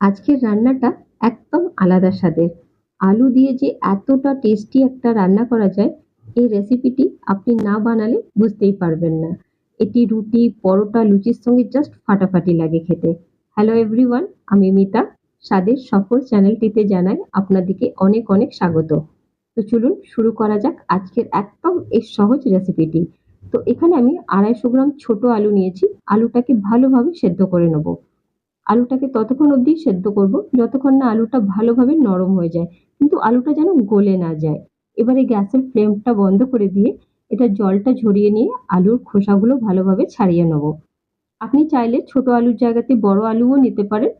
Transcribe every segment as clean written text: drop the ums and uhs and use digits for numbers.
আজকের রান্নাটা একদম আলাদা স্বাদের। আলু দিয়ে যে এতটা টেস্টি একটা রান্না করা যায়, এই রেসিপিটি আপনি না বানালে বুঝতেই পারবেন না। এটি রুটি, পরোটা, লুচির সঙ্গে জাস্ট ফাটাফাটি লাগে খেতে। হ্যালো এভরিওয়ান, আমি মিতা। স্বাদের সফর চ্যানেলটিতে জানাই আপনাদেরকে অনেক অনেক স্বাগত। তো চলুন শুরু করা যাক আজকের একদম এই সহজ রেসিপিটি। তো এখানে আমি 250 গ্রাম ছোট আলু নিয়েছি। আলুটাকে ভালোভাবে সেদ্ধ করে নেব। আলুটাকে ততক্ষণ অবধি সেদ্ধ করব যতক্ষণ না আলুটা ভালোভাবে নরম হয়ে যায়, কিন্তু আলুটা যেন গলে না যায়। এবারে গ্যাসের ফ্লেমটা বন্ধ করে দিয়ে এটা জলটা ঝরিয়ে নিয়ে আলুর খোসাগুলো ভালোভাবে ছাড়িয়ে নেব। আপনি চাইলে ছোট আলুর জায়গাতে বড় আলুও নিতে পারেন।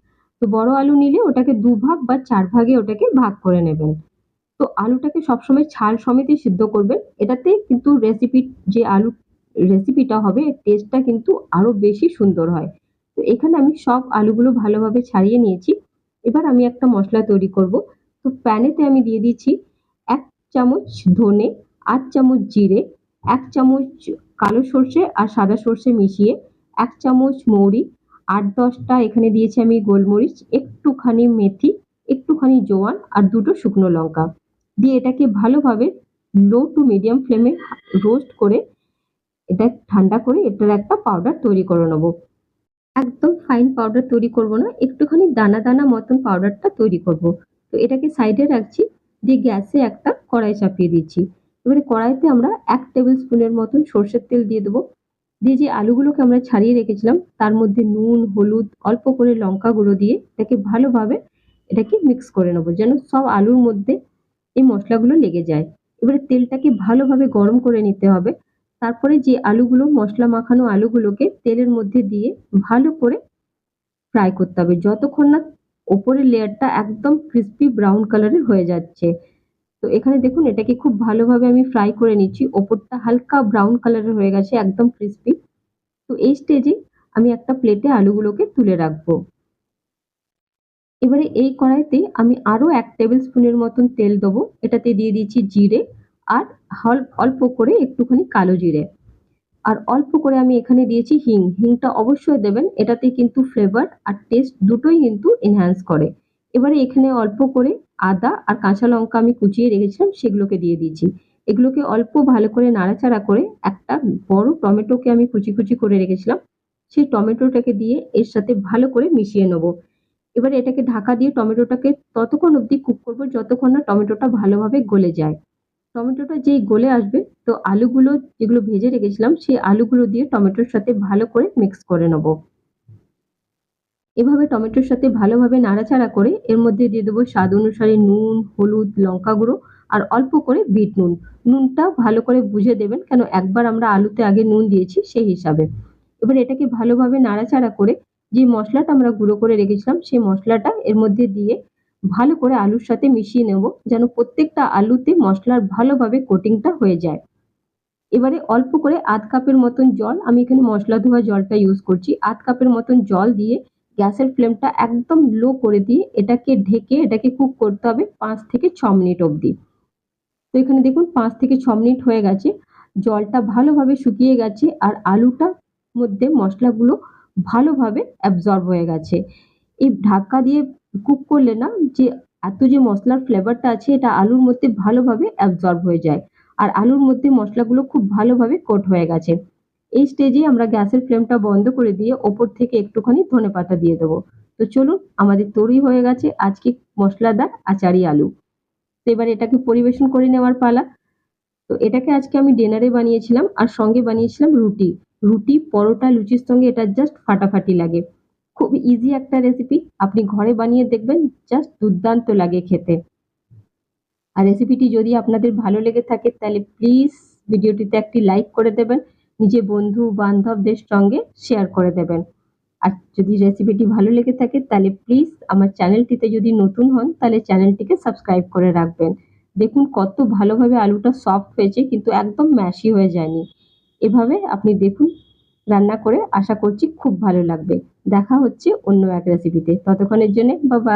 তো বড় আলু নিলে ওটাকে 2 ভাগ বা 4 ভাগে ওটাকে ভাগ করে নেবেন। তো আলুটাকে সবসময় ছাল সমেতই সিদ্ধ করবেন। এটাতে কিন্তু যে রেসিপিটা হবে এর টেস্টটা কিন্তু আরো বেশি সুন্দর হয়। তো এখানে আমি সব আলুগুলো ভালোভাবে ছাড়িয়ে নিয়েছি। এবার আমি একটা মসলা তৈরি করব। তো প্যানেতে আমি দিয়ে দিচ্ছি 1 চামচ ধনে, 8 চামচ জিরে, 1 চামচ কালো সর্ষে আর সাদা সর্ষে মিশিয়ে, 1 চামচ মৌরি, 8-10 টা এখানে দিয়েছি আমি গোলমরিচ, একটুখানি মেথি, একটুখানি জোয়ান আর 2 টো শুকনো লঙ্কা। দিয়ে এটাকে ভালোভাবে লো টু মিডিয়াম ফ্লেমে রোস্ট করে এটা ঠান্ডা করে এটার একটা পাউডার তৈরি করে নেব। একদম ফাইন পাউডার তৈরি করব না, একটুখানি দানা দানা মতন পাউডারটা তৈরি করব। তো এটাকে সাইডে রাখছি, দিয়ে গ্যাসে একটা কড়াই চাপিয়ে দিচ্ছি। এবারে কড়াইতে আমরা 1 টেবিল স্পুনের মতন সর্ষের তেল দিয়ে দেবো। দিয়ে যে আলুগুলোকে আমরা ছাড়িয়ে রেখেছিলাম তার মধ্যে নুন, হলুদ, অল্প করে লঙ্কা গুঁড়ো দিয়ে এটাকে ভালোভাবে এটাকে মিক্স করে নেব যেন সব আলুর মধ্যে এই মশলাগুলো লেগে যায়। এবারে তেলটাকে ভালোভাবে গরম করে নিতে হবে। তারপরে যে আলুগুলো মশলা মাখানো আলুগুলোকে তেলের মধ্যে দিয়ে ভালো করে ফ্রাই করতে হবে যতক্ষণ না ওপরের লেয়ারটা একদম ক্রিস্পি ব্রাউন কালারের হয়ে যাচ্ছে। তো এখানে দেখুন এটাকে খুব ভালোভাবে আমি ফ্রাই করে নিচ্ছি। ওপরটা হালকা ব্রাউন কালারের হয়ে গেছে, একদম ক্রিস্পি। তো এই স্টেজে আমি একটা প্লেটে আলুগুলোকে তুলে রাখবো। এবারে এই কড়াইতে আমি আরো 1 টেবিল স্পুনের মতন তেল দেবো। এটাতে দিয়ে দিচ্ছি জিরে আর অল্প করে একটুখানি কালো জিরে। আর অল্প করে আমি এখানে দিয়েছি হিং। হিংটা অবশ্যই দেবেন। এটাতে কিন্তু ফ্লেভার আর টেস্ট দুটোই কিন্তু এনহ্যান্স করে। এবারে এখানে অল্প করে আদা আর কাঁচা লঙ্কা আমি কুচিয়ে রেখেছিলাম সেগুলোকে দিয়ে দিচ্ছি। এগুলোকে অল্প ভালো করে নাড়াচাড়া করে একটা বড় টমেটোকে আমি কুচি করে রেখেছিলাম। সেই টমেটোটাকে দিয়ে এর সাথে ভালো করে মিশিয়ে নেবো। এবারে এটাকে ঢাকা দিয়ে টমেটোটাকে ততক্ষণ অবধি কুক করব যতক্ষণ না টমেটোটা ভালোভাবে গলে যায়। টমেটোটা যেই গলে আসবে তো আলুগুলো যেগুলো ভেজে রেখেছিলাম সেই আলুগুলো দিয়ে টমেটোর সাথে ভালো করে মিক্স করে নেব। এভাবে টমেটোর সাথে ভালোভাবে নাড়াচাড়া করে এর মধ্যে দিয়ে দেবো স্বাদ অনুসারে নুন, হলুদ, লঙ্কা গুঁড়ো আর অল্প করে বিট নুন। নুনটা ভালো করে বুঝে দেবেন, কেন একবার আমরা আলুতে আগে নুন দিয়েছি সেই হিসাবে। এবার এটাকে ভালোভাবে নাড়াচাড়া করে যে মশলাটা আমরা গুঁড়ো করে রেখেছিলাম সেই মশলাটা এর মধ্যে দিয়ে ভালো করে আলুর সাথে মিশিয়ে নেব যেন প্রত্যেকটা আলুতে মশলার ভালোভাবে কোটিংটা হয়ে যায়। এবারে অল্প করে আধ কাপের মতন জল, আমি এখানে মশলা ধোয়া জলটা ইউজ করছি। আধ কাপের মতন জল দিয়ে গ্যাসের ফ্লেমটা একদম লো করে দিয়ে এটাকে ঢেকে এটাকে কুক করতে হবে 5 থেকে 6 মিনিট অবধি। তো এখানে দেখুন 5 থেকে 6 মিনিট হয়ে গেছে। জলটা ভালোভাবে শুকিয়ে গেছে আর আলুটার মধ্যে মশলাগুলো ভালোভাবে অ্যাবজর্ব হয়ে গেছে। এই ঢাকা দিয়ে কুক করলে না যে এত যে মসলার ফ্লেভারটা আছে এটা আলুর মধ্যে ভালোভাবে অ্যাবজর্ব হয়ে যায়। আর আলুর মধ্যে মশলাগুলো খুব ভালোভাবে কোট হয়ে গেছে। এই স্টেজে আমরা গ্যাসের ফ্লেমটা বন্ধ করে দিয়ে ওপর থেকে একটুখানি ধনেপাতা দিয়ে দেবো। তো চলুন আমাদের তৈরি হয়ে গেছে আজকে মশলাদার আচারি আলু। তো এবার এটাকে পরিবেশন করে নেওয়ার পালা। তো এটাকে আজকে আমি ডিনারে বানিয়েছিলাম আর সঙ্গে বানিয়েছিলাম রুটি। রুটি, পরোটা, লুচির সঙ্গে এটা জাস্ট ফাটাফাটি লাগে। খুব ইজি একটা রেসিপি। আপনি ঘরে বানিয়ে দেখবেন, জাস্ট দুর্দান্ত লাগে খেতে। আর রেসিপিটি যদি আপনাদের ভালো লেগে থাকে তাহলে প্লিজ ভিডিওটিতে একটি লাইক করে দেবেন। নিজের বন্ধু-বান্ধবদের সঙ্গে শেয়ার করে দেবেন। আর যদি রেসিপিটি ভালো লেগে থাকে তাহলে প্লিজ আমার চ্যানেলটিতে যদি নতুন হন তাহলে চ্যানেলটিকে সাবস্ক্রাইব করে রাখবেন। দেখুন কত ভালোভাবে আলুটা সফট হয়েছে কিন্তু একদম ম্যাশি হয়ে যায়নি। এভাবে আপনি দেখুন রান্না করে, আশা করছি খুব ভালো লাগবে। দেখা হচ্ছে অন্য এক রেসিপিতে। ততক্ষণের জন্যে বাই বাই।